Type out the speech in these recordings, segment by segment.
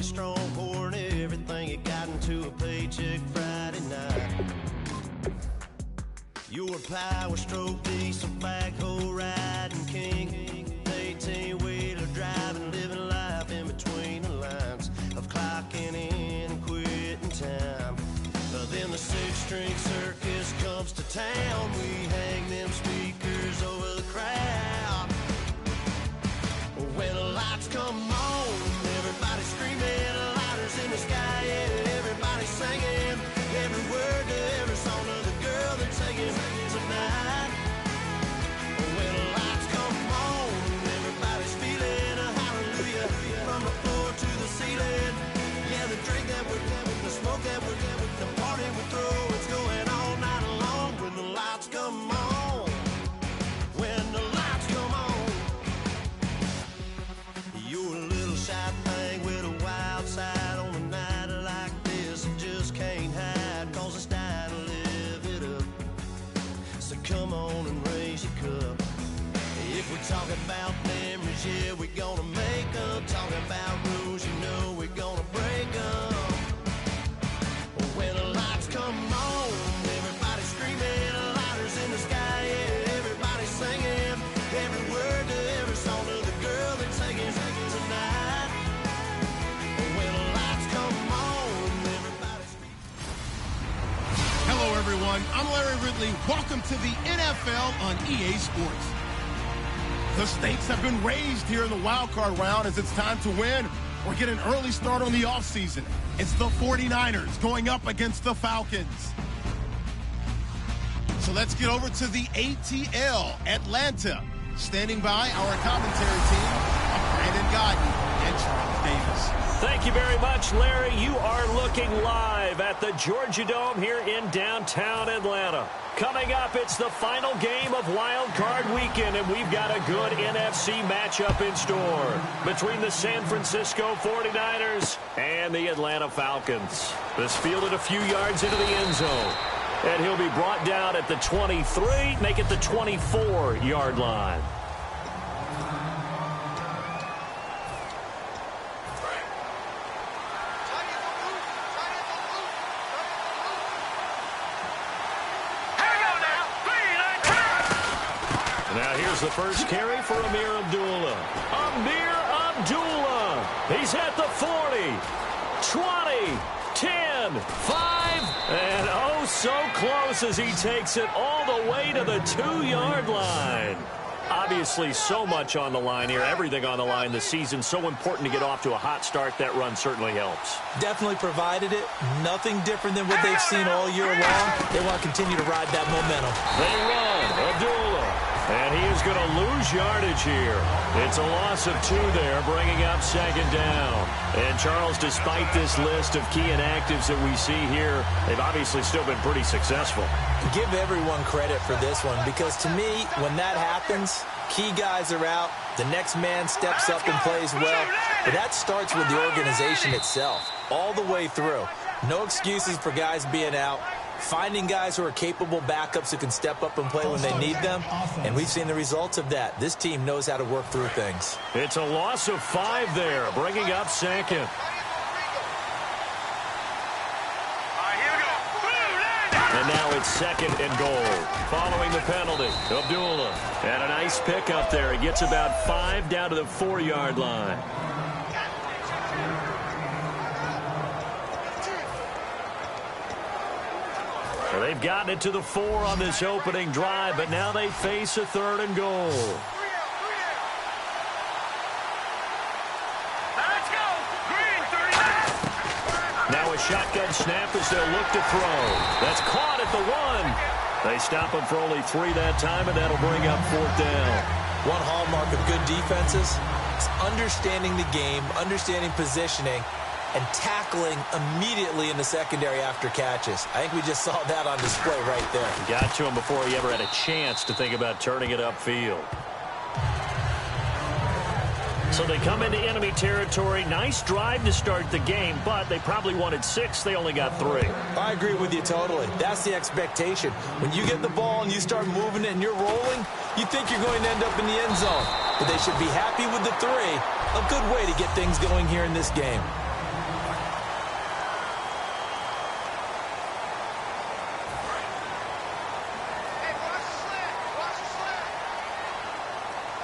coffee strong, pouring everything you got into a paycheck Friday night. You're a power stroke, diesel backhoe riding king, 18-wheeler driving, living life in between the lines of clocking in and quitting time. Then the six-string circus comes to town. We hang them speakers over the crowd. When the lights come on, everybody screaming, lighters in the sky, yeah, everybody singing every word to every song of the girl they're taking tonight. When the lights come on, everybody's feeling a hallelujah from the floor to the ceiling. Yeah, the drink that we're having, the smoke that we're having, the party we throw, it's going all night long. When the lights come on, when the lights come on, you're a little shy thing with a wild side. On a night like this, you just can't hide, cause it's time to live it up. So come on and raise your cup. If we're talking about memories, yeah, we're gonna make them. Talking about rules, you know we're gonna break them. When the lights come on, everybody screaming, lighters in the sky, yeah, everybody singing every word to every song of the girl they're taking tonight. When the lights come on, everybody screaming. Hello, everyone. I'm Larry Ridley. Welcome to the NFL on EA Sports. The stakes have been raised here in the wild card round as it's time to win or get an early start on the offseason. It's the 49ers going up against the Falcons. So let's get over to the ATL, Atlanta. Standing by our commentary team of Brandon Gaudin and Charles Davis. Thank you very much, Larry. You are looking live at the Georgia Dome here in downtown Atlanta. Coming up, it's the final game of Wild Card Weekend, and we've got a good NFC matchup in store between the San Francisco 49ers and the Atlanta Falcons. This fielded a few yards into the end zone, and he'll be brought down at the 23, make it the 24-yard line. Now here's the first carry for Ameer Abdullah. Ameer Abdullah. He's at the 40, 20, 10, 5, and oh so close as he takes it all the way to the 2-yard line. Obviously so much on the line here, everything on the line this season. So important to get off to a hot start. That run certainly helps. Definitely provided it. Nothing different than what they've seen all year long. They want to continue to ride that momentum. They run. Abdullah. And he is going to lose yardage here. It's a loss of 2 there, bringing up second down. And, Charles, despite this list of key inactives that we see here, they've obviously still been pretty successful. Give everyone credit for this one because, to me, when that happens, key guys are out, the next man steps up and plays well. But that starts with the organization itself, all the way through. No excuses for guys being out. Finding guys who are capable backups who can step up and play when they need them, and we've seen the results of that. This team knows how to work through things. It's a loss of 5 there, bringing up second. And now it's second and goal. Following the penalty, Abdullah. And a nice pick up there. He gets about 5 down to the 4-yard line. Well, they've gotten it to the 4 on this opening drive, but now they face a 3rd and goal. Let's go! Green 30. Now a shotgun snap as they'll look to throw. That's caught at the 1. They stop him for only 3 that time, and that'll bring up 4th down. One hallmark of good defenses is understanding the game, understanding positioning, and tackling immediately in the secondary after catches. I think we just saw that on display right there. Got to him before he ever had a chance to think about turning it upfield. So they come into enemy territory. Nice drive to start the game, but they probably wanted 6. They only got 3. I agree with you totally. That's the expectation. When you get the ball and you start moving it and you're rolling, you think you're going to end up in the end zone. But they should be happy with the 3. A good way to get things going here in this game.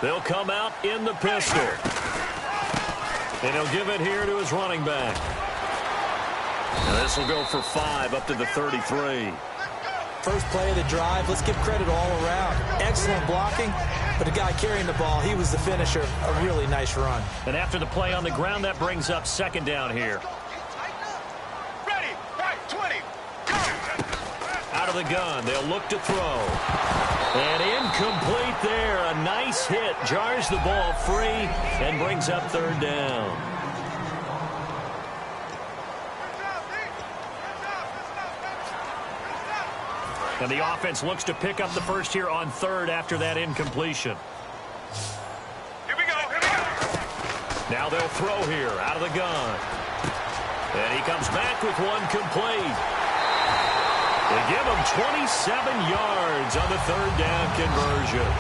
They'll come out in the pistol. And he'll give it here to his running back. And this will go for 5 up to the 33. First play of the drive, let's give credit all around. Excellent blocking, but the guy carrying the ball, he was the finisher. A really nice run. And after the play on the ground, that brings up second down here. Ready, right, 20. Out of the gun, they'll look to throw. And incomplete there. A nice hit. Jars the ball free and brings up third down. And the offense looks to pick up the first here on third after that incompletion. Here we go, here we go. Now they'll throw here out of the gun. And he comes back with one complete. They give him 27 yards on the third down conversion.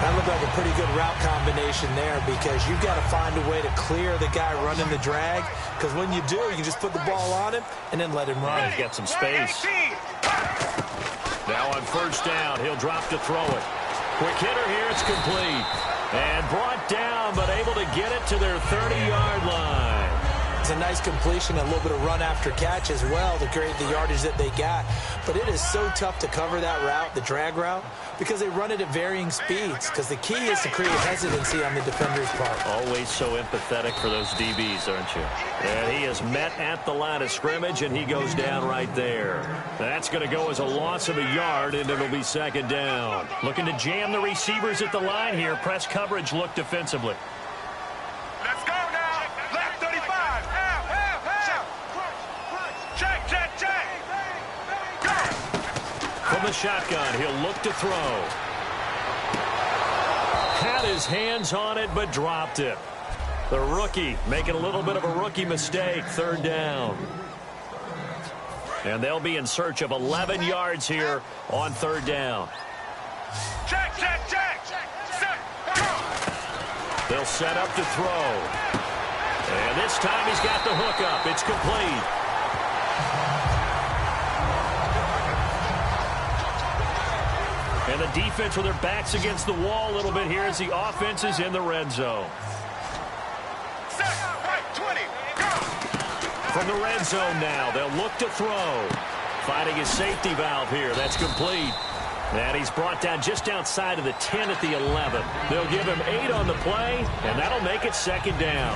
That looked like a pretty good route combination there because you've got to find a way to clear the guy running the drag, because when you do, you just put the ball on him and then let him run. He's got some space. Now on first down, he'll drop to throw it. Quick hitter here, it's complete. And brought down, but able to get it to their 30-yard line. It's a nice completion, a little bit of run after catch as well to create the yardage that they got. But it is so tough to cover that route, the drag route, because they run it at varying speeds, because the key is to create hesitancy on the defender's part. Always so empathetic for those DBs, aren't you? And he is met at the line of scrimmage, and he goes down right there. That's going to go as a loss of a yard, and it'll be second down. Looking to jam the receivers at the line here. Press coverage look defensively. Let's go now. Left 35. Check, check, check. Go. From the shotgun, he'll look to throw. Had his hands on it, but dropped it. The rookie making a little bit of a rookie mistake. Third down. And they'll be in search of 11 yards here on third down. Check, check, check. Set. Go. They'll set up to throw. And this time he's got the hook up. It's complete. And the defense with their backs against the wall a little bit here as the offense is in the red zone. Set. Right, 20. Go. From the red zone now, they'll look to throw. Finding his safety valve here. That's complete. And he's brought down just outside of the 10 at the 11. They'll give him 8 on the play, and that'll make it second down.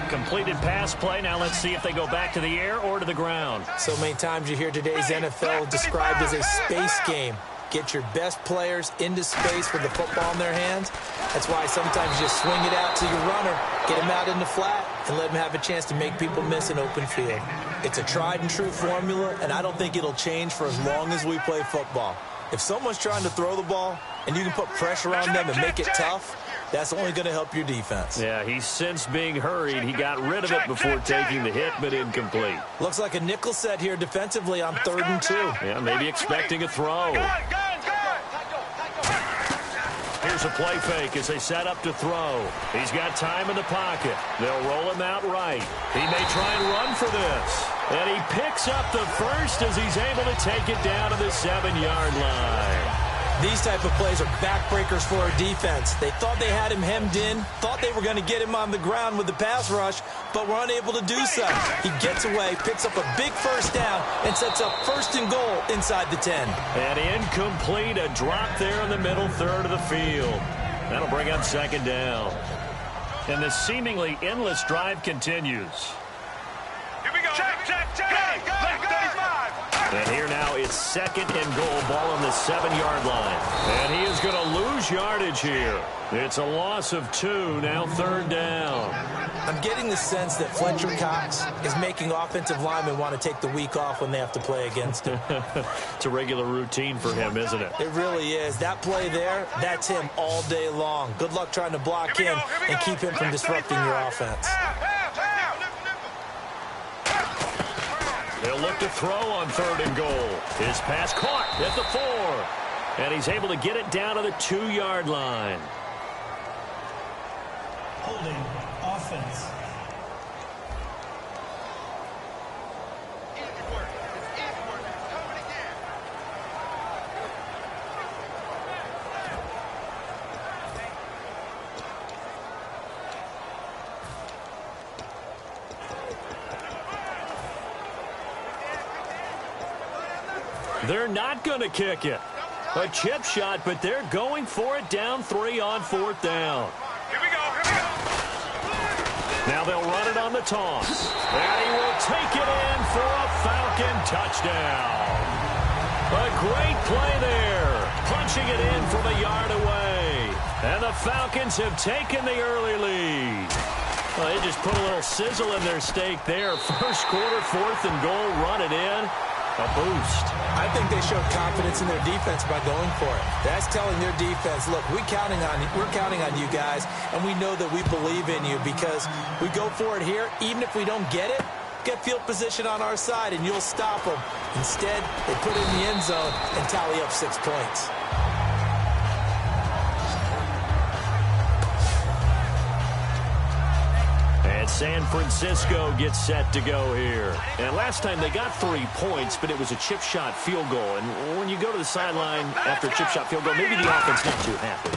Completed pass play. Now let's see if they go back to the air or to the ground. So many times you hear today's NFL described as a space game. Get your best players into space with the football in their hands. That's why sometimes you just swing it out to your runner, get him out in the flat, and let him have a chance to make people miss an open field. It's a tried and true formula, and I don't think it'll change for as long as we play football. If someone's trying to throw the ball and you can put pressure on them and make it tough, that's only going to help your defense. Yeah, he's since being hurried. He got rid of it before taking the hit, but incomplete. Looks like a nickel set here defensively on 3rd and 2. Yeah, maybe expecting a throw. Here's a play fake as they set up to throw. He's got time in the pocket. They'll roll him out right. He may try and run for this. And he picks up the first as he's able to take it down to the 7-yard line. These type of plays are backbreakers for our defense. They thought they had him hemmed in, thought they were going to get him on the ground with the pass rush, but were unable to do so. He gets away, picks up a big first down, and sets up 1st and goal inside the 10. And incomplete, a drop there in the middle third of the field. That'll bring up second down. And the seemingly endless drive continues. Here we go. Check, check, check. Go, left 35. And here now it's 2nd and goal, ball on the 7-yard line. And he is going to lose yardage here. It's a loss of 2, now 3rd down. I'm getting the sense that Fletcher Cox is making offensive linemen want to take the week off when they have to play against him. It's a regular routine for him, isn't it? It really is. That play there, that's him all day long. Good luck trying to block him and keep him from disrupting your offense. They'll look to throw on 3rd and goal. His pass caught at the 4. And he's able to get it down to the 2-yard line. Holding offense. They're not going to kick it. A chip shot, but they're going for it down 3 on 4th down. Here we go. Now they'll run it on the toss. And he will take it in for a Falcon touchdown. A great play there. Punching it in from a yard away. And the Falcons have taken the early lead. Well, they just put a little sizzle in their steak there. First quarter, 4th and goal, run it in. A boost. I think they showed confidence in their defense by going for it. That's telling their defense, look, we're counting on you guys, and we know that we believe in you because we go for it here. Even if we don't get it, get field position on our side, and you'll stop them. Instead, they put it in the end zone and tally up 6 points. And San Francisco gets set to go here. And last time they got 3 points, but it was a chip shot field goal. And when you go to the sideline after a chip shot field goal, maybe the offense not too happy.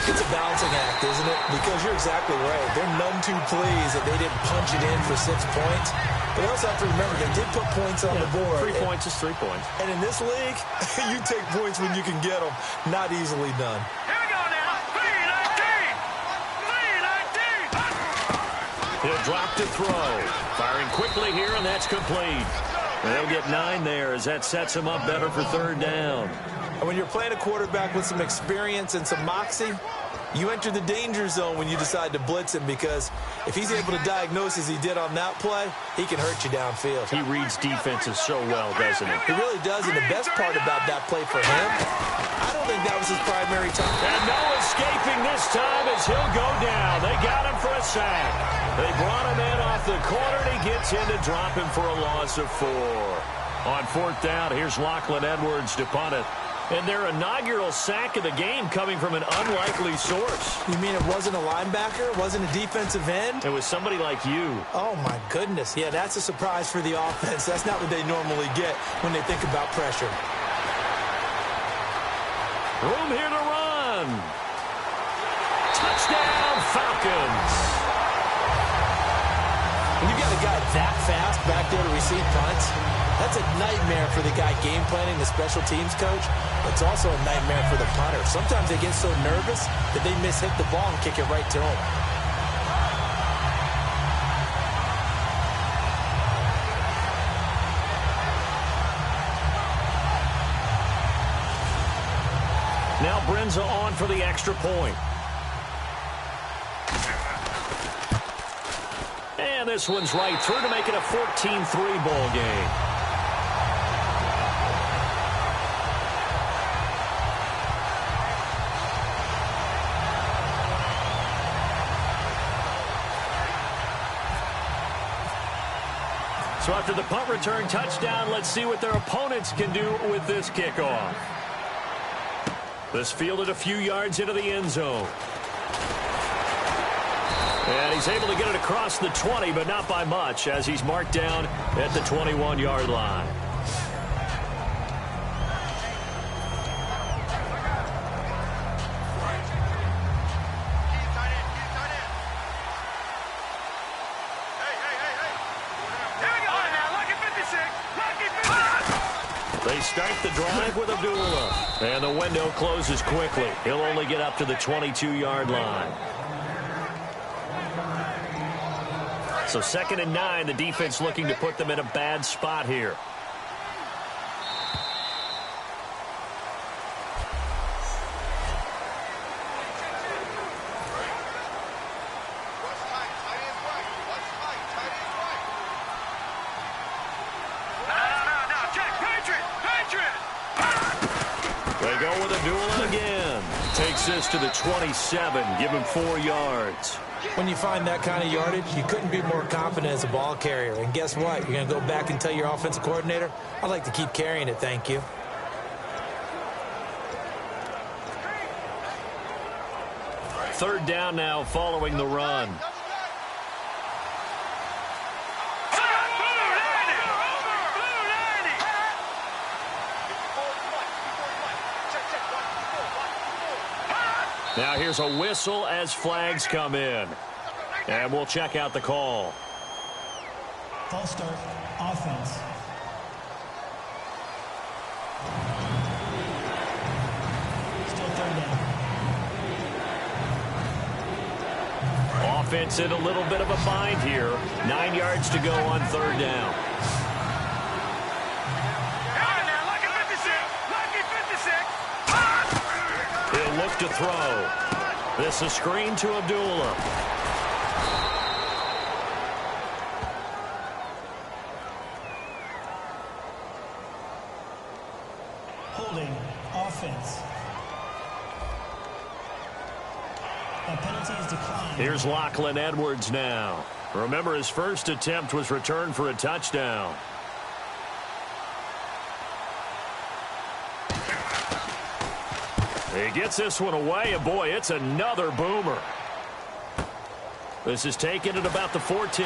It's a balancing act, isn't it? Because you're exactly right. They're none too pleased that they didn't punch it in for 6 points. But they also have to remember they did put points on the board. 3 points is 3 points. And in this league, you take points when you can get them. Not easily done. Here we go now. 3-19. He'll drop to throw. Firing quickly here, and that's complete. And they'll get 9 there as that sets him up better for 3rd down. And when you're playing a quarterback with some experience and some moxie, you enter the danger zone when you decide to blitz him because if he's able to diagnose as he did on that play, he can hurt you downfield. He reads defenses so well, doesn't he? He really does, and the best part about that play for him, I don't think that was his primary target. And no escaping this time as he'll go down. They got him for a sack. They brought him in off the corner, and he gets in to drop him for a loss of 4. On 4th down, here's Lachlan Edwards to punt it. And their inaugural sack of the game coming from an unlikely source. You mean it wasn't a linebacker? It wasn't a defensive end? It was somebody like you. Oh, my goodness. Yeah, that's a surprise for the offense. That's not what they normally get when they think about pressure. Room here to run. Touchdown, Falcons. When you've got a guy that fast back there to receive punts, that's a nightmare for the guy game planning, the special teams coach. It's also a nightmare for the punter. Sometimes they get so nervous that they hit the ball and kick it right to him. Now Brenza on for the extra point. And this one's right through to make it a 14-3 ball game. So after the punt return touchdown, let's see what their opponents can do with this kickoff. This fielded a few yards into the end zone. And he's able to get it across the 20, but not by much, as he's marked down at the 21-yard line. They start the drive with Abdullah. And the window closes quickly. He'll only get up to the 22-yard line. So 2nd and 9, the defense looking to put them in a bad spot here. They go with Abdullah again. Takes this to the 27. Give him 4 yards. When you find that kind of yardage, you couldn't be more confident as a ball carrier. And guess what? You're going to go back and tell your offensive coordinator, I'd like to keep carrying it, thank you. Third down now following the run. Now here's a whistle as flags come in. And we'll check out the call. False start, offense. offense in a little bit of a bind here. 9 yards to go on third down. He'll look to throw. This is screen to Abdullah. Holding offense. That penalty is declined. Here's Lachlan Edwards now. Remember, his first attempt was returned for a touchdown. He gets this one away, and boy, it's another boomer. This is taken at about the 14.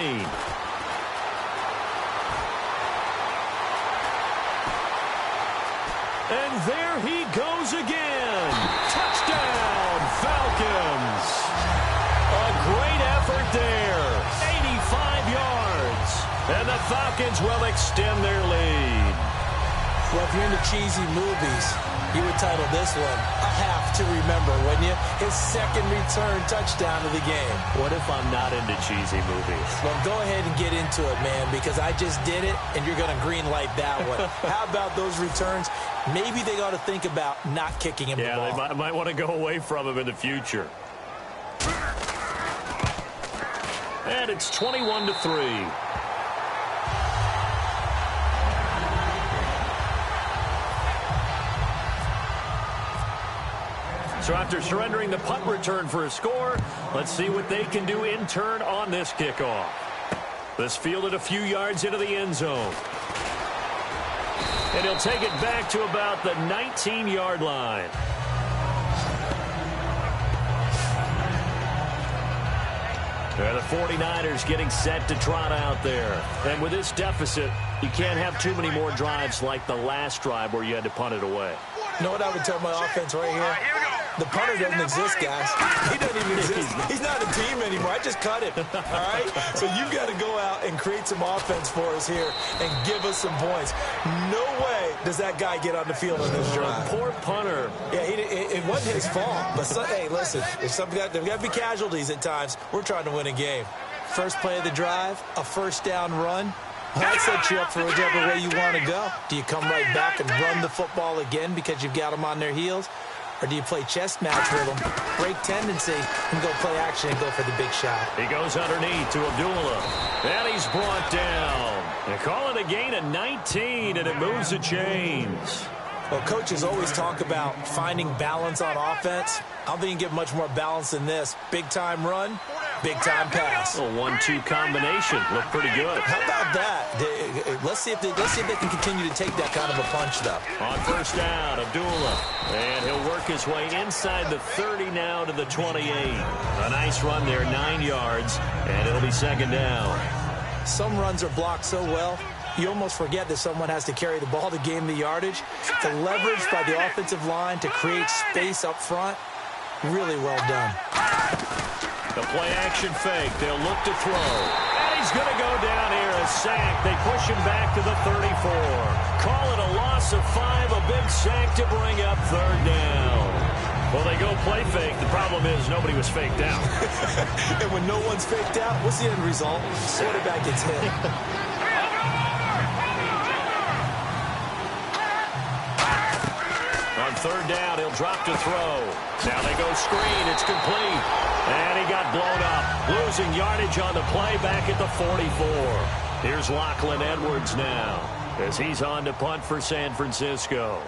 And there he goes again. Touchdown, Falcons. A great effort there. 85 yards. And the Falcons will extend their lead. Well, if you're into cheesy movies, you would title this one "I Have to Remember," wouldn't you? His second return touchdown of the game. What if I'm not into cheesy movies? Well, go ahead and get into it, man, because I just did it, and you're going to green light that one. How about those returns? Maybe they ought to think about not kicking him the ball. Yeah, they might want to go away from him in the future. And it's 21-3. So after surrendering the punt return for a score, let's see what they can do in turn on this kickoff. This fielded a few yards into the end zone. And he'll take it back to about the 19-yard line. And the 49ers getting set to trot out there. And with this deficit, you can't have too many more drives like the last drive where you had to punt it away. You know what I would tell my offense right here? The punter doesn't exist, guys. He doesn't even exist. He's not a team anymore. I just cut him. All right? So you've got to go out and create some offense for us here and give us some points. No way does that guy get on the field on this drive. Poor punter. Yeah, it wasn't his fault. But, hey, listen, there's got to be casualties at times. We're trying to win a game. First play of the drive, a first down run. That sets you up for whichever way you want to go. Do you come right back and run the football again because you've got them on their heels? Or do you play chess match with them, break tendency, and go play action and go for the big shot? He goes underneath to Abdullah. And he's brought down. They call it a gain of 19, and it moves the chains. Well, coaches always talk about finding balance on offense. I don't think you can get much more balance than this. Big-time run, big-time pass. A 1-2 combination. Looked pretty good. How about that? Let's see if they can continue to take that kind of a punch, though. On first down, Abdullah. And he'll work his way inside the 30 now to the 28. A nice run there, 9 yards, and it'll be second down. Some runs are blocked so well, you almost forget that someone has to carry the ball to gain the yardage. The leverage by the offensive line to create space up front, really well done. The play-action fake. They'll look to throw. And he's going to go down here. A sack. They push him back to the 34. Call it a loss of 5. A big sack to bring up third down. Well, they go play fake. The problem is nobody was faked out. And when no one's faked out, what's the end result? Quarterback gets hit. On third down, he'll drop to throw. Now they go screen. It's complete. And he got blown up. Losing yardage on the play back at the 44. Here's Lachlan Edwards now as he's on to punt for San Francisco.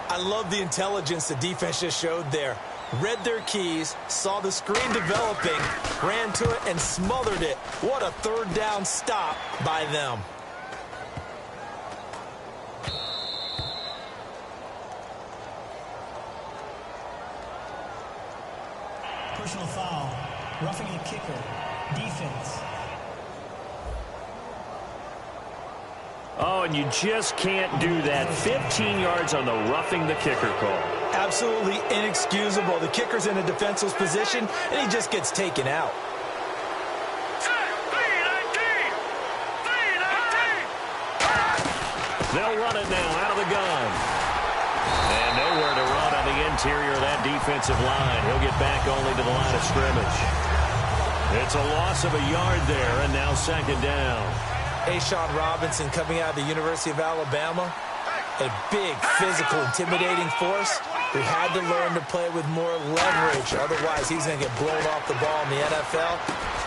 I love the intelligence the defense just showed there. Read their keys, saw the screen developing, ran to it, and smothered it. What a third down stop by them. Personal foul. Roughing the kicker. Defense. Oh, and you just can't do that. 15 yards on the roughing the kicker call. Absolutely inexcusable. The kicker's in a defenseless position, and he just gets taken out. They'll run it now out of the gun. And nowhere to run on the interior of that defensive line. He'll get back only to the line of scrimmage. It's a loss of a yard there, and now second down. A'Shawn Robinson coming out of the University of Alabama. A big, physical, intimidating force who had to learn to play with more leverage. Otherwise, he's going to get blown off the ball in the NFL.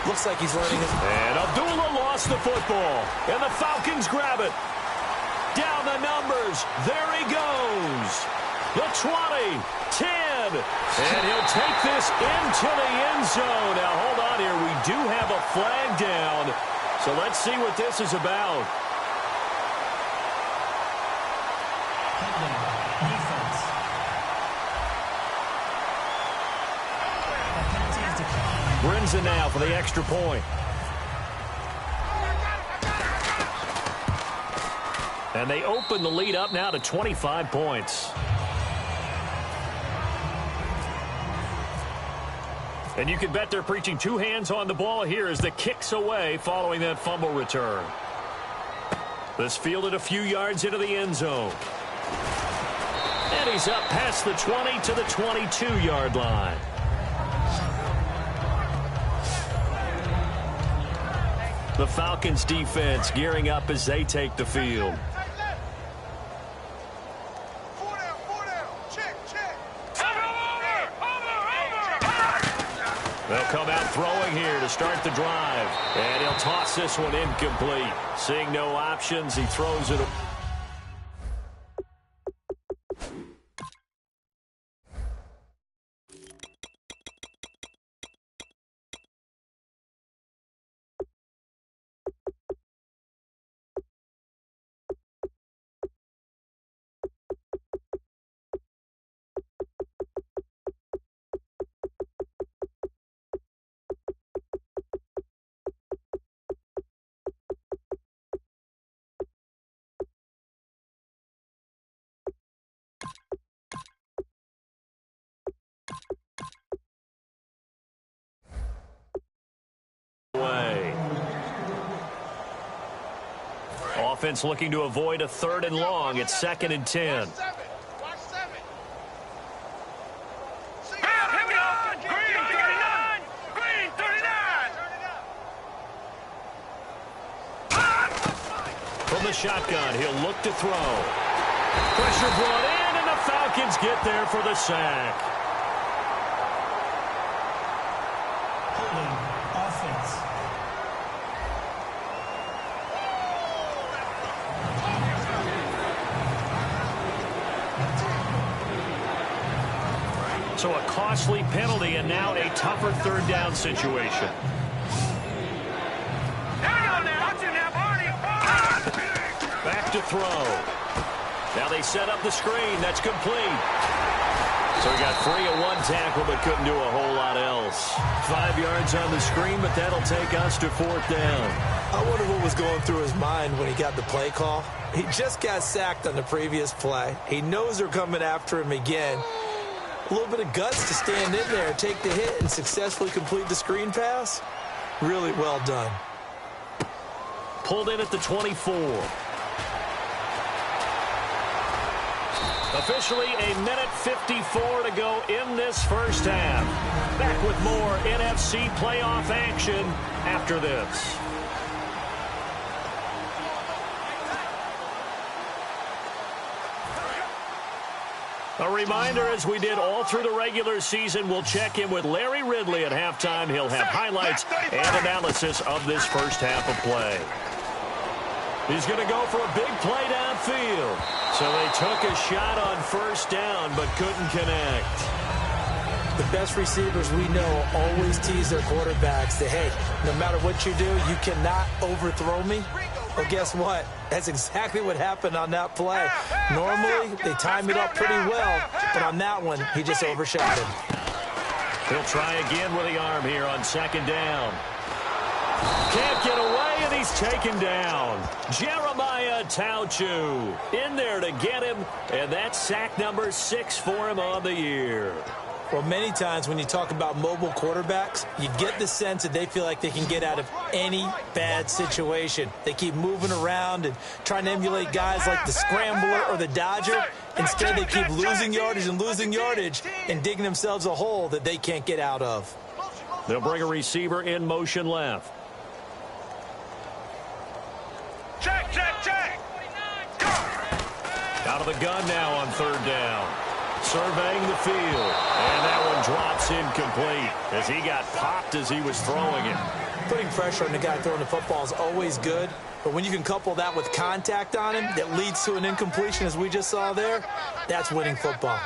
Looks like he's learning his... And Abdullah lost the football, and the Falcons grab it. Down the numbers. There he goes. The 20, 10, and he'll take this into the end zone. Now, hold on here. We do have a flag down, so let's see what this is about. Defense. That penalty is declined. Brinson now for the extra point. And they open the lead up now to 25 points. And you can bet they're preaching two hands on the ball here as the kick's away following that fumble return. This fielded a few yards into the end zone. And he's up past the 20 to the 22-yard line. The Falcons defense gearing up as they take the field. They'll come out throwing here to start the drive. And he'll toss this one incomplete. Seeing no options, he throws it. Offense looking to avoid a 3rd and long. It's 2nd and 10. From the shotgun, he'll look to throw. Pressure brought in, and the Falcons get there for the sack. Holding offense. So a costly penalty and now a tougher 3rd down situation. Back to throw. Now they set up the screen. That's complete. So he got free of one tackle but couldn't do a whole lot else. 5 yards on the screen, but that'll take us to 4th down. I wonder what was going through his mind when he got the play call. He just got sacked on the previous play. He knows they're coming after him again. A little bit of guts to stand in there, take the hit, and successfully complete the screen pass. Really well done. Pulled in at the 24. Officially a minute 54 to go in this first half. Back with more NFC playoff action after this. A reminder, as we did all through the regular season, we'll check in with Larry Ridley at halftime. He'll have highlights and analysis of this first half of play. He's going to go for a big play downfield. So they took a shot on 1st down but couldn't connect. The best receivers we know always tease their quarterbacks that, hey, no matter what you do, you cannot overthrow me. Well, guess what? That's exactly what happened on that play. Normally, they time it up pretty well, but on that one, he just overshot him. He'll try again with the arm here on 2nd down. Can't get away, and he's taken down. Jeremiah Tauchu in there to get him, and that's sack number 6 for him on the year. Well, many times when you talk about mobile quarterbacks, you get the sense that they feel like they can get out of any bad situation. They keep moving around and trying to emulate guys like the Scrambler or the Dodger. Instead, they keep losing yardage and digging themselves a hole that they can't get out of. They'll bring a receiver in motion left. Check, check, check. Out of the gun now on third down. Surveying the field. And that one drops incomplete as he got popped as he was throwing it. Putting pressure on the guy throwing the football is always good, but when you can couple that with contact on him that leads to an incompletion, as we just saw there, that's winning football.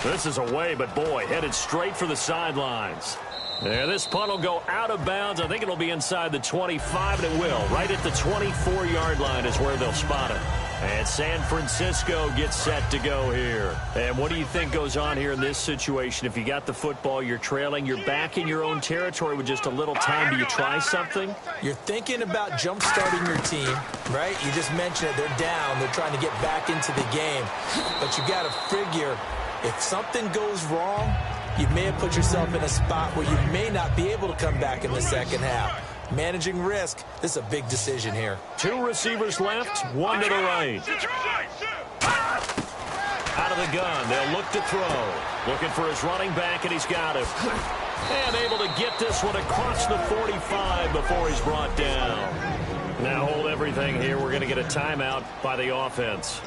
This is away, but boy, headed straight for the sidelines. Yeah, this punt will go out of bounds. I think it'll be inside the 25, and it will. Right at the 24-yard line is where they'll spot it. And San Francisco gets set to go here. And what do you think goes on here in this situation? If you got the football, you're trailing, you're back in your own territory with just a little time. Do you try something? You're thinking about jump-starting your team, right? You just mentioned it. They're down. They're trying to get back into the game. But you got to figure if something goes wrong, you may have put yourself in a spot where you may not be able to come back in the second half. Managing risk, this is a big decision here. Two receivers left, one to the right. Out of the gun, they'll look to throw. Looking for his running back, and he's got him. And able to get this one across the 45 before he's brought down. Now hold everything here. We're going to get a timeout by the offense.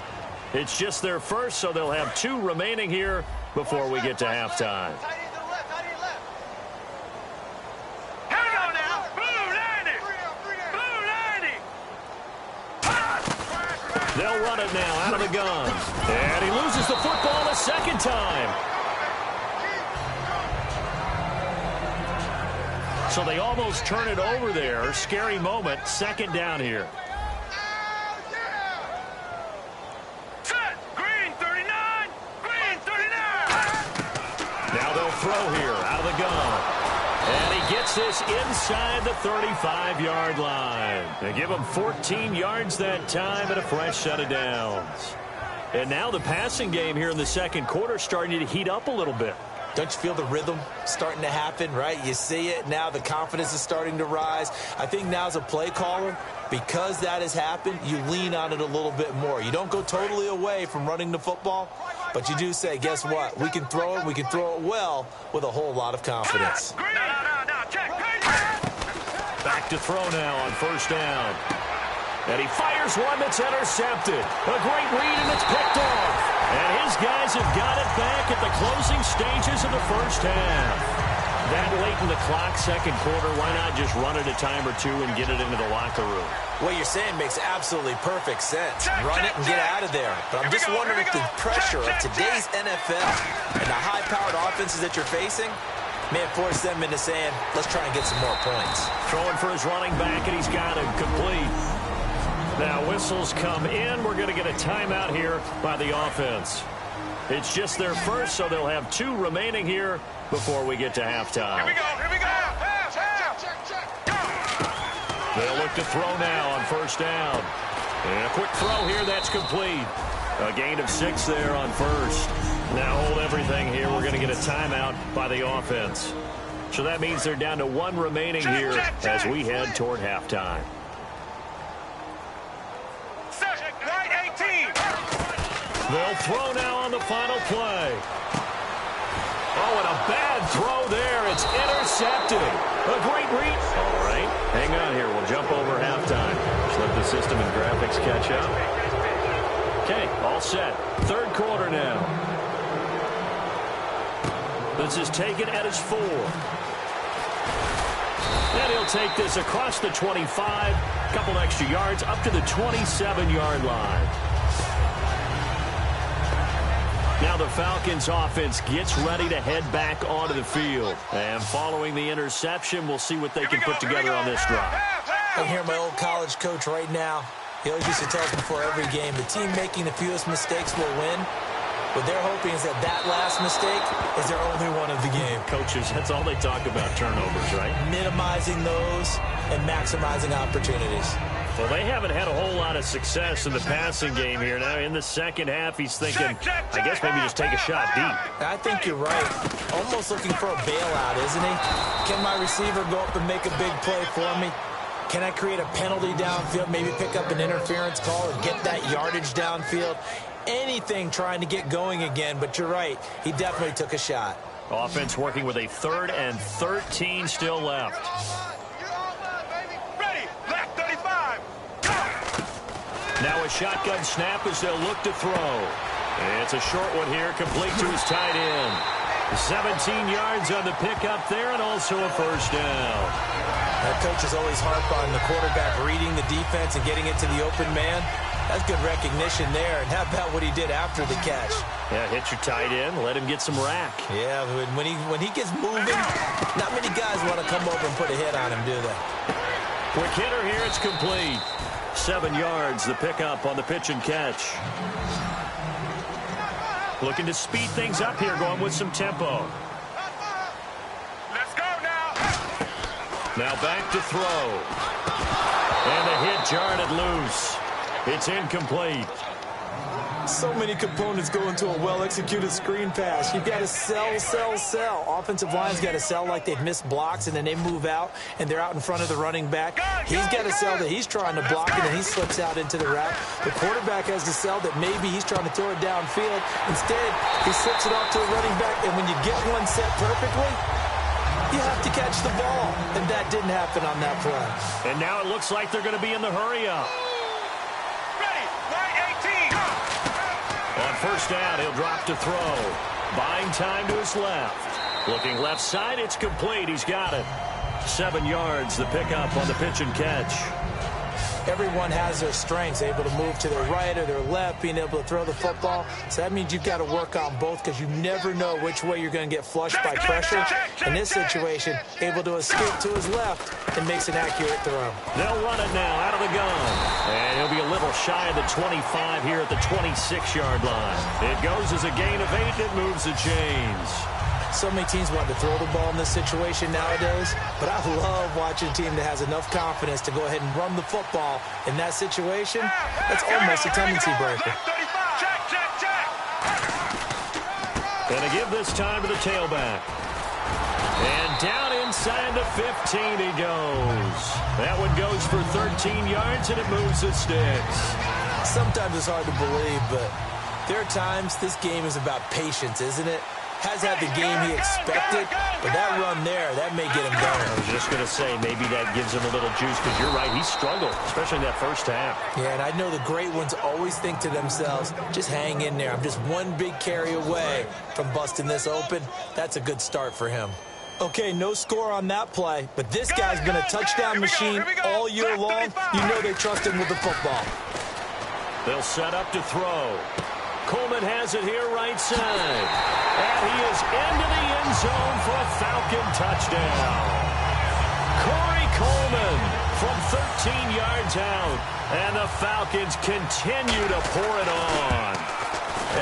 It's just their first, so they'll have two remaining here before we get to halftime. They'll run it now out of the gun. And he loses the football a second time. So they almost turn it over there. Scary moment. Second down here. Green 39. Green 39. Now they'll throw here out of the gun. And he gets this inside the 35-yard line. They give him 14 yards that time and a fresh set of downs. And now the passing game here in the second quarter starting to heat up a little bit. Don't you feel the rhythm starting to happen, right? You see it. Now the confidence is starting to rise. I think now as a play caller, because that has happened, you lean on it a little bit more. You don't go totally away from running the football, but you do say, guess what? We can throw it. We can throw it well with a whole lot of confidence. Back to throw now on first down. And he fires one that's intercepted. A great read, and it's picked off. And his guys have got it back at the closing stages of the first half. That late in the clock, second quarter, why not just run it a time or two and get it into the locker room? What you're saying makes absolutely perfect sense. Run it and get out of there. But I'm just wondering if the pressure of today's NFL and the high-powered offenses that you're facing may have forced them into saying, let's try and get some more points. Throwing for his running back, and he's got it complete. Now whistles come in. We're going to get a timeout here by the offense. It's just their first, so they'll have two remaining here before we get to halftime. Here we go. Here we go. They'll look to throw now on first down. And a quick throw here. That's complete. A gain of 6 there on first. Now hold everything here. We're going to get a timeout by the offense. So that means they're down to one remaining here as we head toward halftime. Right 18. They'll throw now on the final play. Oh, and a bad throw there. It's intercepted. A great read. All right, hang on here. We'll jump over halftime. Just let the system and graphics catch up. Okay, all set. Third quarter now. This is taken at his 4. And he'll take this across the 25. A couple extra yards up to the 27-yard line. Now the Falcons offense gets ready to head back onto the field. And following the interception, we'll see what they can put together on this drive. I hear my old college coach right now. He always used to tell us before every game, the team making the fewest mistakes will win. What they're hoping is that last mistake is their only one of the game. Coaches, that's all they talk about, turnovers, right? Minimizing those and maximizing opportunities. Well, they haven't had a whole lot of success in the passing game here. Now, in the second half, he's thinking, I guess maybe just take a shot deep. I think you're right. Almost looking for a bailout, isn't he? Can my receiver go up and make a big play for me? Can I create a penalty downfield, maybe pick up an interference call or get that yardage downfield? anything trying to get going again, but you're right. He definitely took a shot. Offense working with a 3rd and 13 still left. Ready, left 35. Now a shotgun snap as they'll look to throw. It's a short one here, complete to his tight end. 17 yards on the pickup there, and also a first down. Coaches always harp on the quarterback reading the defense and getting it to the open man. That's good recognition there. And how about what he did after the catch? Yeah, hit your tight end, let him get some rack. Yeah, when he gets moving, not many guys want to come over and put a hit on him, do they? Quick hitter here, it's complete. 7 yards, the pickup on the pitch and catch. Looking to speed things up here, going with some tempo. Let's go now. Now back to throw. And the hit jarred it loose. It's incomplete. So many components go into a well-executed screen pass. You've got to sell. Offensive line's got to sell like they've missed blocks, and then they move out, and they're out in front of the running back. He's got to sell that he's trying to block, and then he slips out into the route. The quarterback has to sell that maybe he's trying to throw it downfield. Instead, he slips it off to a running back, and when you get one set perfectly, you have to catch the ball, and that didn't happen on that play. And now it looks like they're going to be in the hurry-up. On first down, he'll drop to throw. Buying time to his left. Looking left side, it's complete. He's got it. 7 yards, the pickup on the pitch and catch. Everyone has their strengths, able to move to their right or their left, being able to throw the football. So that means you've got to work on both because you never know which way you're going to get flushed by pressure. In this situation, able to escape to his left and makes an accurate throw. They'll run it now out of the gun. And he'll be a little shy of the 25 here at the 26-yard line. It goes as a gain of 8. It moves the chains. So many teams want to throw the ball in this situation nowadays, but I love watching a team that has enough confidence to go ahead and run the football in that situation. That's almost a tendency breaker. Gonna give this time to the tailback. And down inside the 15 he goes. That one goes for 13 yards, and it moves the sticks. Sometimes it's hard to believe, but there are times this game is about patience, isn't it? Has had the game he expected, but that run there, that may get him going. I was just going to say, maybe that gives him a little juice, because you're right, he struggled, especially in that first half. Yeah, and I know the great ones always think to themselves, just hang in there. I'm just one big carry away from busting this open. That's a good start for him. Okay, no score on that play, but this guy's been a touchdown machine all year long. You know they trust him with the football. They'll set up to throw. Coleman has it here right side. And he is into the end zone for a Falcon touchdown. Corey Coleman from 13 yards out. And the Falcons continue to pour it on.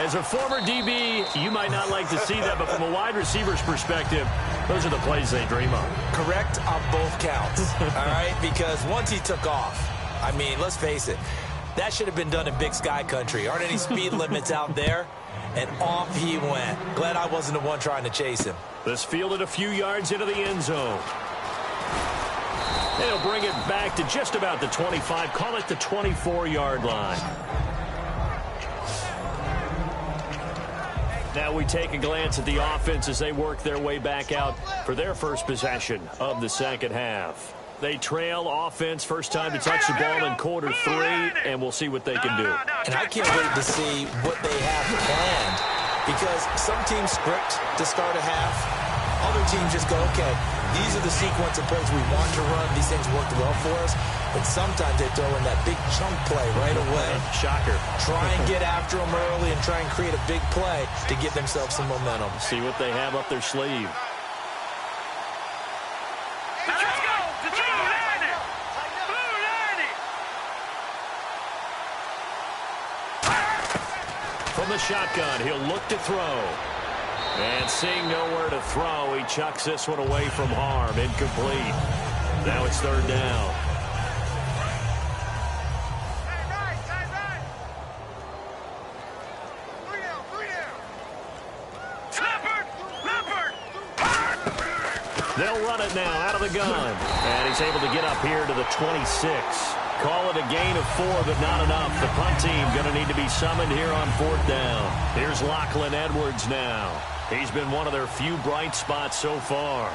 As a former DB, you might not like to see that, but from a wide receiver's perspective, those are the plays they dream of. Correct on both counts, all right? Because once he took off, I mean, let's face it, that should have been done in Big Sky Country. Aren't any speed limits out there? And off he went. Glad I wasn't the one trying to chase him. This fielded a few yards into the end zone. They'll bring it back to just about the 25. Call it the 24-yard line. Now we take a glance at the offense as they work their way back out for their first possession of the second half. They trail offense, first time to touch the ball in quarter 3, and we'll see what they can do. And I can't wait to see what they have planned, because some teams script to start a half. Other teams just go, okay, these are the sequence of plays we want to run. These things worked well for us. And sometimes they throw in that big chunk play right away. Shocker. Try and get after them early and try and create a big play to give themselves some momentum. See what they have up their sleeve. From the shotgun, he'll look to throw. And seeing nowhere to throw, he chucks this one away from harm. Incomplete. Now it's third down. They'll run it now out of the gun. And he's able to get up here to the 26. Call it a gain of 4, but not enough. The punt team going to need to be summoned here on 4th down. Here's Lachlan Edwards now. He's been one of their few bright spots so far.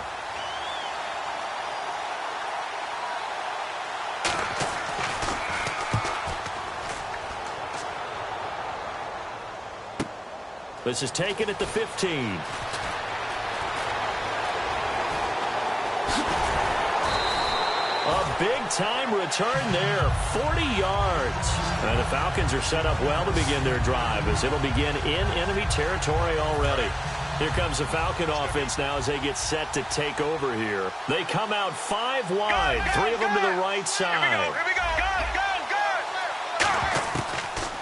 This is taken at the 15. A big-time return there, 40 yards. And the Falcons are set up well to begin their drive as it'll begin in enemy territory already. Here comes the Falcon offense now as they get set to take over here. They come out 5 wide, 3 of them to the right side. Here we go.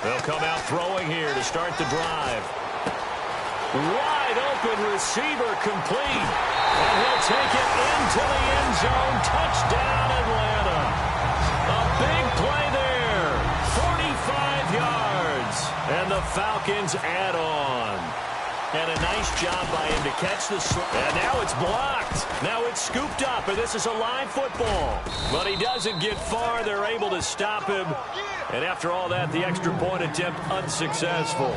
They'll come out throwing here to start the drive. Wide open receiver complete. And he'll take it into the end zone. Touchdown, Atlanta. A big play there. 45 yards. And the Falcons add on. And a nice job by him to catch the and now it's blocked. Now it's scooped up, and this is a live football. But he doesn't get far. They're able to stop him. And after all that, the extra point attempt unsuccessful.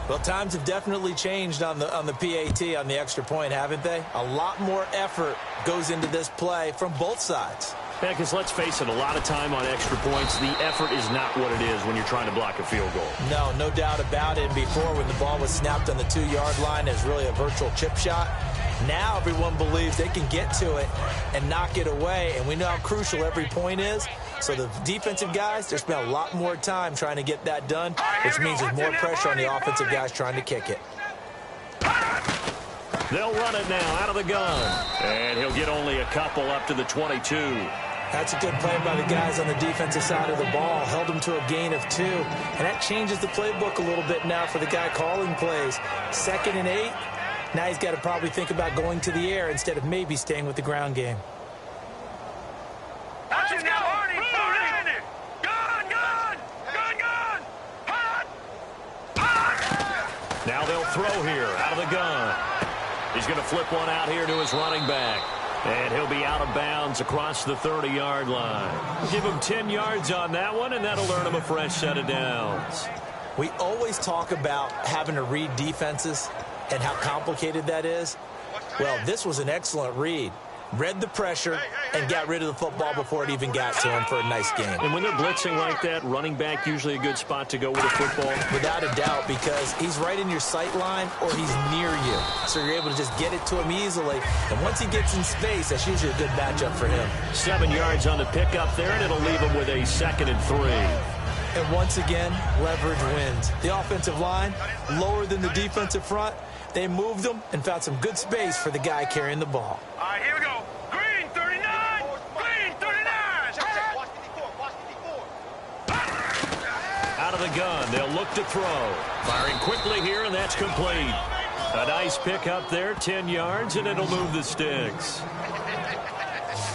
Well, times have definitely changed on the PAT, on the extra point, haven't they? A lot more effort goes into this play from both sides. Yeah, because let's face it, a lot of time on extra points, the effort is not what it is when you're trying to block a field goal. No doubt about it. Before, when the ball was snapped on the 2-yard line, it's really a virtual chip shot. Now everyone believes they can get to it and knock it away, and we know how crucial every point is. So the defensive guys, they spend a lot more time trying to get that done, which means there's more pressure on the offensive guys trying to kick it. They'll run it now out of the gun. And he'll get only a couple up to the 22. That's a good play by the guys on the defensive side of the ball. Held them to a gain of 2. And that changes the playbook a little bit now for the guy calling plays. 2nd and 8. Now he's got to probably think about going to the air instead of maybe staying with the ground game. Let's go, Arnie. Now they'll throw here out of the gun. He's going to flip one out here to his running back. And he'll be out of bounds across the 30-yard line. Give him 10 yards on that one, and that'll earn him a fresh set of downs. We always talk about having to read defenses and how complicated that is. Well, this was an excellent read. Read the pressure and got rid of the football before it even got to him for a nice game. And when they're blitzing like that, running back usually a good spot to go with a football? Without a doubt, because he's right in your sight line or he's near you. So you're able to just get it to him easily. And once he gets in space, that's usually a good matchup for him. 7 yards on the pickup there, and it'll leave him with a 2nd and 3. And once again, leverage wins. The offensive line, lower than the defensive front. They moved them and found some good space for the guy carrying the ball. All right, here we go. Green 39. Green 39. Out of the gun, they'll look to throw. Firing quickly here, and that's complete. A nice pick up there, 10 yards, and it'll move the sticks.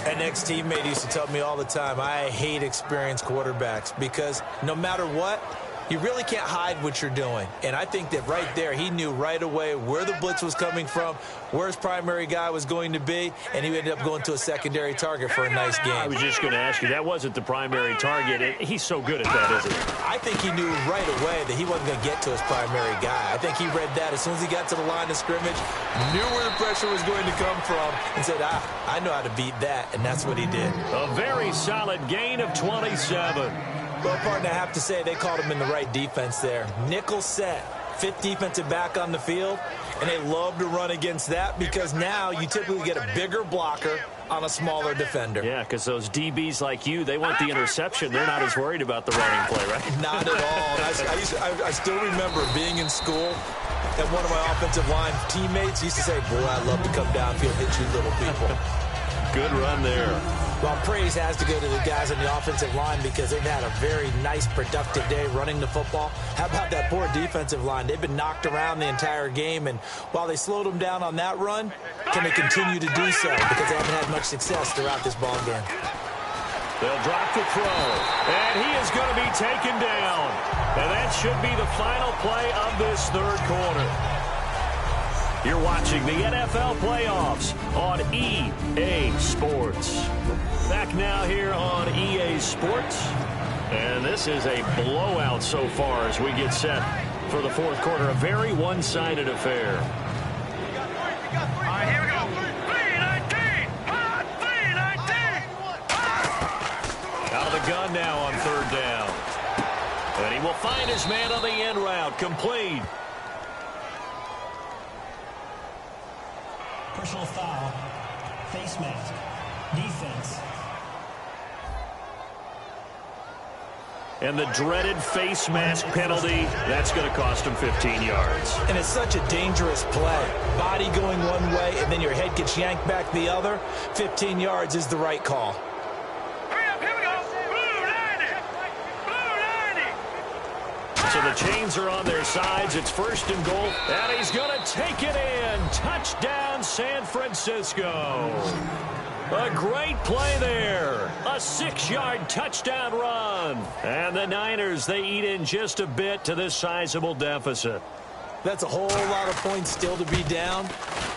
An ex-teammate used to tell me all the time, I hate experienced quarterbacks because no matter what, you really can't hide what you're doing. And I think that right there, he knew right away where the blitz was coming from, where his primary guy was going to be, and he ended up going to a secondary target for a nice game. I was just going to ask you, that wasn't the primary target. He's so good at that, isn't he? I think he knew right away that he wasn't going to get to his primary guy. I think he read that as soon as he got to the line of scrimmage, knew where the pressure was going to come from, and said, I know how to beat that, and that's what he did. A very solid gain of 27. Well, partner, I have to say they called him in the right defense there. Nickel set, 5th defensive back on the field, and they love to run against that because now you typically get a bigger blocker on a smaller defender. Yeah, because those DBs like you, they want the interception. They're not as worried about the running play, right? Not at all. I still remember being in school, and one of my offensive line teammates used to say, boy, I love to come downfield, hit you little people. Good run there. Well, praise has to go to the guys on the offensive line because they've had a very nice, productive day running the football. How about that poor defensive line? They've been knocked around the entire game, and while they slowed them down on that run, can they continue to do so because they haven't had much success throughout this ball game? They'll drop the throw, and he is going to be taken down. And that should be the final play of this third quarter. You're watching the NFL playoffs on EA Sports. Back now here on EA Sports. And this is a blowout so far as we get set for the fourth quarter. A very one-sided affair. All right, here we go. 3-19. 3-19. Out of the gun now on third down. And he will find his man on the end route. Complete. Personal foul. Face mask. Defense. And the dreaded face mask penalty, that's going to cost him 15 yards. And it's such a dangerous play. Body going one way, and then your head gets yanked back the other. 15 yards is the right call. Hurry up, here we go. Blue 90. Blue 90. So the chains are on their sides. It's first and goal. And he's going to take it in. Touchdown, San Francisco. A great play there. A 6-yard touchdown run. And the Niners, they eat in just a bit to this sizable deficit. That's a whole lot of points still to be down.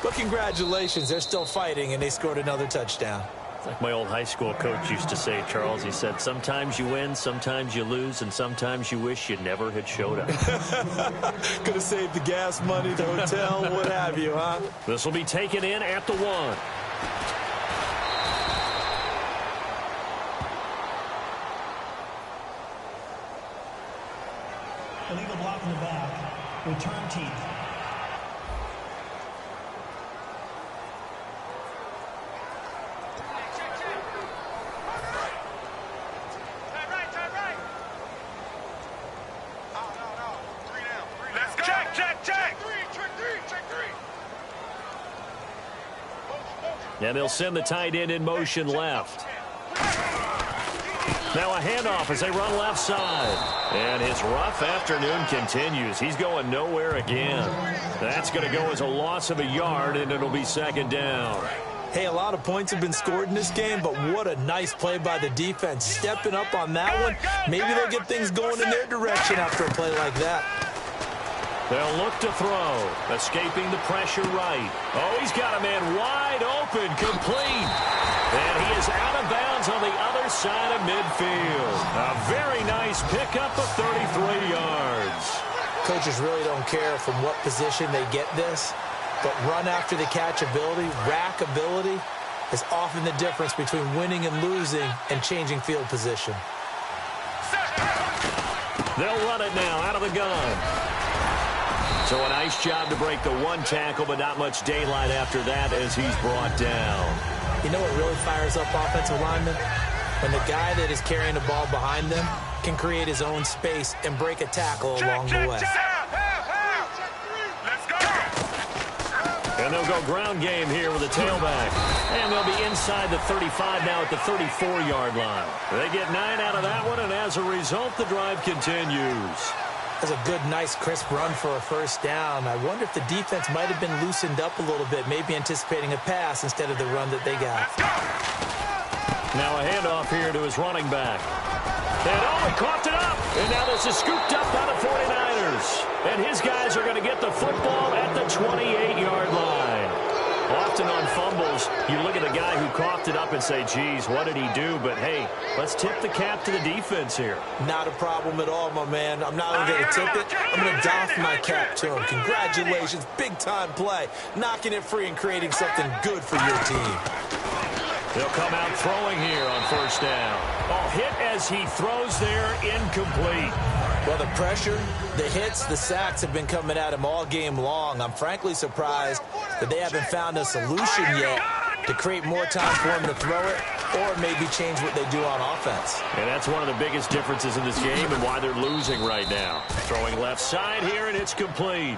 But congratulations, they're still fighting, and they scored another touchdown. Like my old high school coach used to say, Charles, he said, sometimes you win, sometimes you lose, and sometimes you wish you never had showed up. Could have saved the gas money, the hotel, what have you, huh? This will be taken in at the 1. Illegal block in the back. Return teeth. Turn right. No. 3 down. Let's go. Check. Check 3. And they'll send the tight end in motion left. Now a handoff as they run left side. And his rough afternoon continues. He's going nowhere again. That's going to go as a loss of a yard, and it'll be second down. Hey, a lot of points have been scored in this game, but what a nice play by the defense. Stepping up on that one. Maybe they'll get things going in their direction after a play like that. They'll look to throw. Escaping the pressure right. Oh, he's got a man wide open. Complete. And he is out of bounds on the other side of midfield. A very nice pickup of 33 yards. Coaches really don't care from what position they get this, but run after the catch ability, rack ability, is often the difference between winning and losing and changing field position. They'll run it now out of the gun. So a nice job to break the one tackle, but not much daylight after that as he's brought down. You know what really fires up offensive linemen? When the guy that is carrying the ball behind them can create his own space and break a tackle along the way. Let's go. And they'll go ground game here with a tailback. And they'll be inside the 35 now at the 34-yard line. They get 9 out of that one, and as a result, the drive continues. That's a good, nice, crisp run for a first down. I wonder if the defense might have been loosened up a little bit, maybe anticipating a pass instead of the run that they got. Now a handoff here to his running back. And oh, he coughed it up. And now this is scooped up by the 49ers. And his guys are going to get the football at the 28-yard line. Often on fumbles, you look at the guy who coughed it up and say, geez, what did he do? But, hey, let's tip the cap to the defense here. Not a problem at all, my man. I'm not only going to tip it, I'm going to doff my cap to him. Congratulations, big-time play. Knocking it free and creating something good for your team. They'll come out throwing here on first down. Oh, hit as he throws there, incomplete. Well, the pressure, the hits, the sacks have been coming at him all game long. I'm frankly surprised that they haven't found a solution yet to create more time for him to throw it or maybe change what they do on offense. And that's one of the biggest differences in this game and why they're losing right now. Throwing left side here, and it's complete.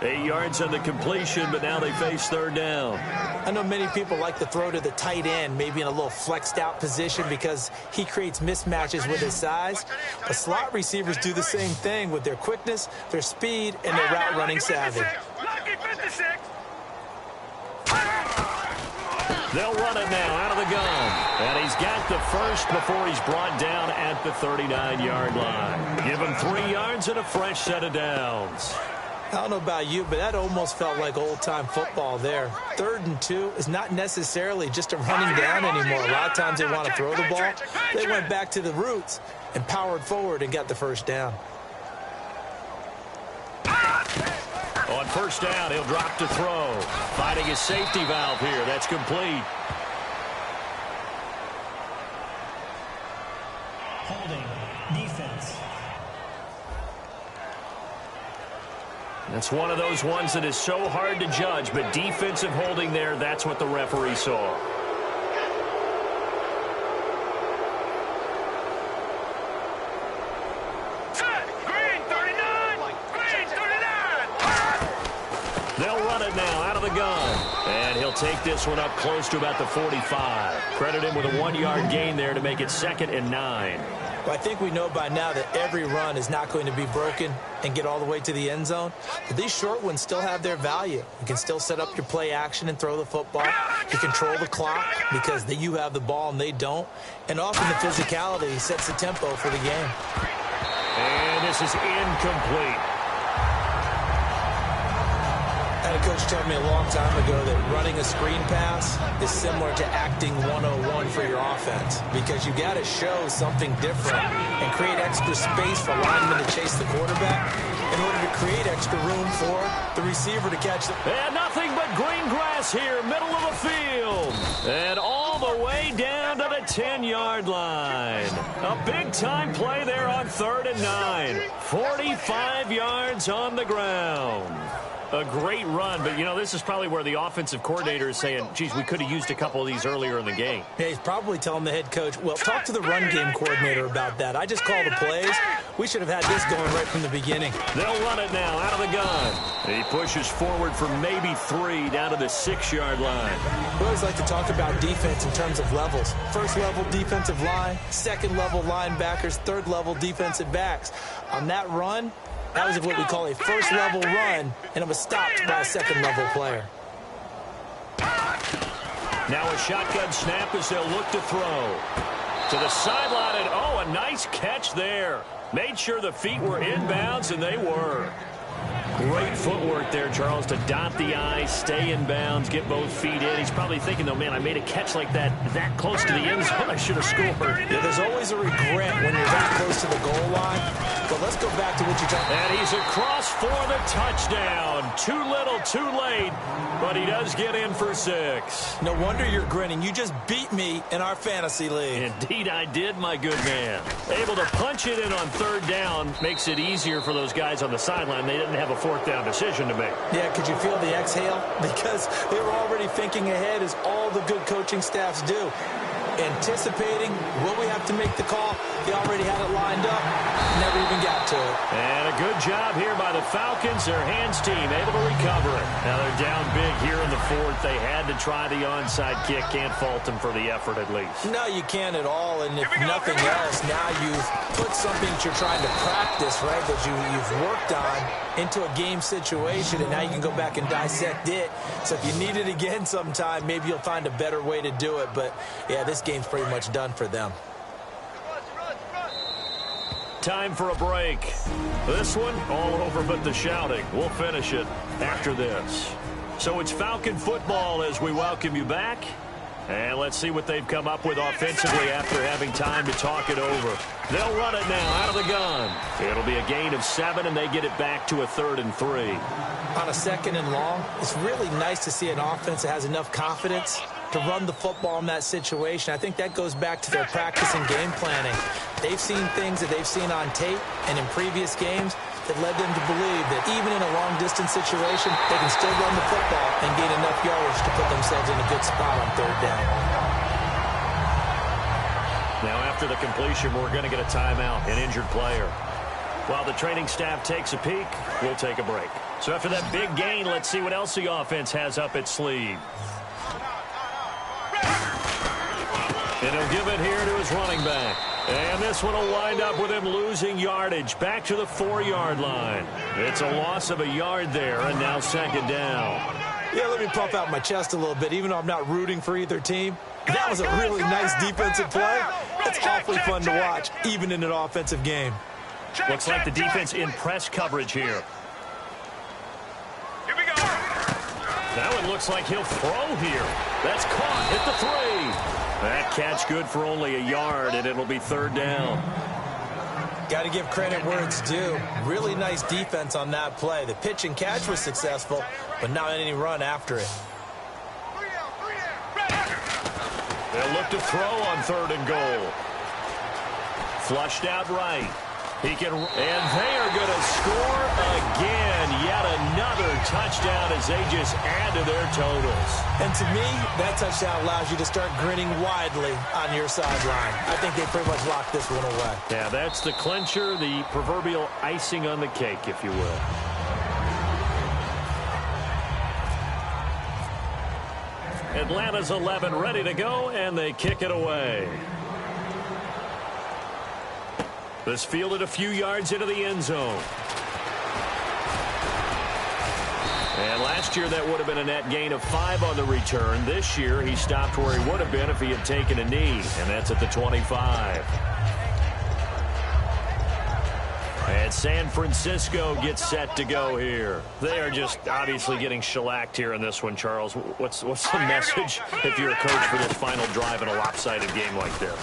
8 yards on the completion, but now they face third down. I know many people like to throw to the tight end, maybe in a little flexed out position because he creates mismatches with his size. But slot receivers do the same thing with their quickness, their speed, and their route running savvy. They'll run it now out of the gun. And he's got the first before he's brought down at the 39-yard line. Give him 3 yards and a fresh set of downs. I don't know about you, but that almost felt like old-time football there. 3rd and 2 is not necessarily just a running down anymore. A lot of times they want to throw the ball. They went back to the roots and powered forward and got the first down. On first down, he'll drop to throw. Finding his safety valve here. That's complete. Holding. Defense. That's one of those ones that is so hard to judge, but defensive holding there, that's what the referee saw. Green 39! Green 39! They'll run it now out of the gun. And he'll take this one up close to about the 45. Credit him with a 1-yard gain there to make it 2nd and 9. Well, I think we know by now that every run is not going to be broken and get all the way to the end zone. But these short ones still have their value. You can still set up your play action and throw the football. You control the clock because you have the ball and they don't. And often the physicality sets the tempo for the game. And this is incomplete. I had a coach tell me a long time ago that running a screen pass is similar to acting 101 for your offense because you got to show something different and create extra space for linemen to chase the quarterback in order to create extra room for the receiver to catch the... And nothing but green grass here, middle of the field. And all the way down to the 10-yard line. A big-time play there on 3rd and 9. 45 yards on the ground. A great run, but, you know, this is probably where the offensive coordinator is saying, geez, we could have used a couple of these earlier in the game. Yeah, he's probably telling the head coach, well, talk to the run game coordinator about that. I just call the plays. We should have had this going right from the beginning. They'll run it now out of the gun. And he pushes forward for maybe 3 down to the 6-yard line. We always like to talk about defense in terms of levels. 1st level defensive line, 2nd level linebackers, 3rd level defensive backs. On that run, that was what we call a 1st level run, and it was stopped by a 2nd level player. Now a shotgun snap as they'll look to throw. To the sideline, and oh, a nice catch there. Made sure the feet were inbounds, and they were. Great footwork there, Charles, to dot the I, stay in bounds, get both feet in. He's probably thinking, though, man, I made a catch like that close to the end zone. I should have scored. Yeah, there's always a regret when you're that close to the goal line. But let's go back to what you talked about. And he's across for the touchdown. Too little, too late, but he does get in for 6. No wonder you're grinning. You just beat me in our fantasy league. Indeed, I did, my good man. Able to punch it in on 3rd down makes it easier for those guys on the sideline. They didn't have a 4th down decision to make. Yeah, could you feel the exhale? Because they were already thinking ahead, as all the good coaching staffs do. Anticipating, will we have to make the call? They already had it lined up. Never even got to it. And a good job here by the Falcons. Their hands team able to recover it. Now they're down big here in the 4th. They had to try the onside kick. Can't fault them for the effort at least. No, you can't at all. And if nothing else, now you've put something that you're trying to practice, right, that you've worked on into a game situation, and now you can go back and dissect it. So if you need it again sometime, maybe you'll find a better way to do it. But, yeah, this game's pretty much done for them. Time for a break. This one, all over but the shouting. We'll finish it after this. So it's Falcon football as we welcome you back. And let's see what they've come up with offensively after having time to talk it over. They'll run it now out of the gun. It'll be a gain of 7, and they get it back to a 3rd and 3. On a 2nd and long, it's really nice to see an offense that has enough confidence to run the football in that situation. I think that goes back to their practice and game planning. They've seen things that they've seen on tape and in previous games that led them to believe that even in a long-distance situation, they can still run the football and gain enough yardage to put themselves in a good spot on 3rd down. Now after the completion, we're going to get a timeout, an injured player. While the training staff takes a peek, we'll take a break. So after that big gain, let's see what else the offense has up its sleeve. And he'll give it here to his running back. And this one will wind up with him losing yardage back to the 4-yard line. It's a loss of a yard there, and now 2nd down. Yeah, let me puff out my chest a little bit, even though I'm not rooting for either team. That was a really nice defensive play. It's awfully fun to watch, even in an offensive game. Looks like the defense in press coverage here. Now it looks like he'll throw here. That's caught at the 3. That catch good for only a yard, and it'll be 3rd down. Got to give credit where it's due. Really nice defense on that play. The pitch and catch was successful, but not any run after it. They'll look to throw on 3rd and goal. Flushed out right. He can, and they are going to score again. Yet another touchdown as they just add to their totals. And to me, that touchdown allows you to start grinning widely on your sideline. I think they pretty much locked this one away. Yeah, that's the clincher, the proverbial icing on the cake, if you will. Atlanta's 11 ready to go, and they kick it away. This fielded a few yards into the end zone. And last year that would have been a net gain of 5 on the return. This year he stopped where he would have been if he had taken a knee, and that's at the 25. And San Francisco gets set to go here. They are just obviously getting shellacked here in this one, Charles. What's the message if you're a coach for this final drive in a lopsided game like this?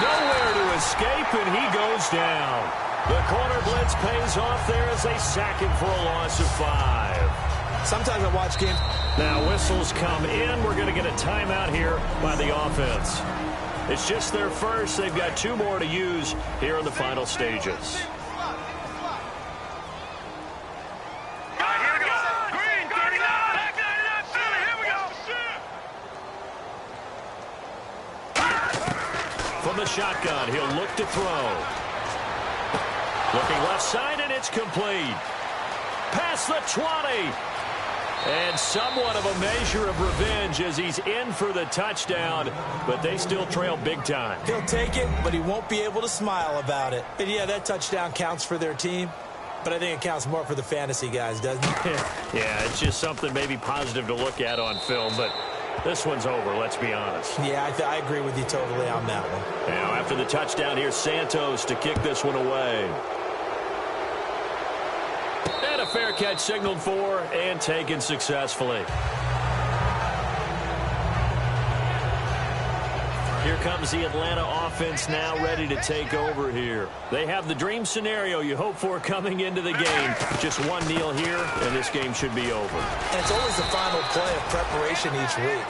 Nowhere to escape, and he goes down. The corner blitz pays off there as they sack him for a loss of 5. Sometimes I watch games. Now whistles come in. We're going to get a timeout here by the offense. It's just their first. They've got 2 more to use here in the final stages. From the shotgun, he'll look to throw. Looking left side, and it's complete. Past the 20. And somewhat of a measure of revenge as he's in for the touchdown, but they still trail big time. He'll take it, but he won't be able to smile about it. And yeah, that touchdown counts for their team, but I think it counts more for the fantasy guys, doesn't it? Yeah, it's just something maybe positive to look at on film, but this one's over, let's be honest. Yeah, I agree with you totally on that one. Now, after the touchdown, here's Santos to kick this one away. And a fair catch signaled for and taken successfully. Here comes the Atlanta offense now ready to take over here. They have the dream scenario you hope for coming into the game. Just one kneel here, and this game should be over. And it's always the final play of preparation each week.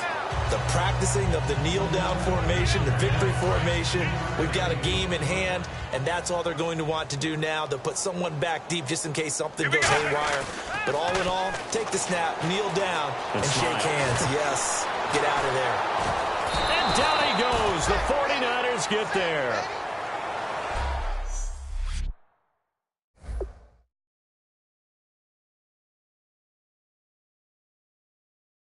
The practicing of the kneel-down formation, the victory formation. We've got a game in hand, and that's all they're going to want to do now, to put someone back deep just in case something goes haywire. But all in all, take the snap, kneel down, and shake hands. Yes, get out of there. And down he goes. The 49ers get there.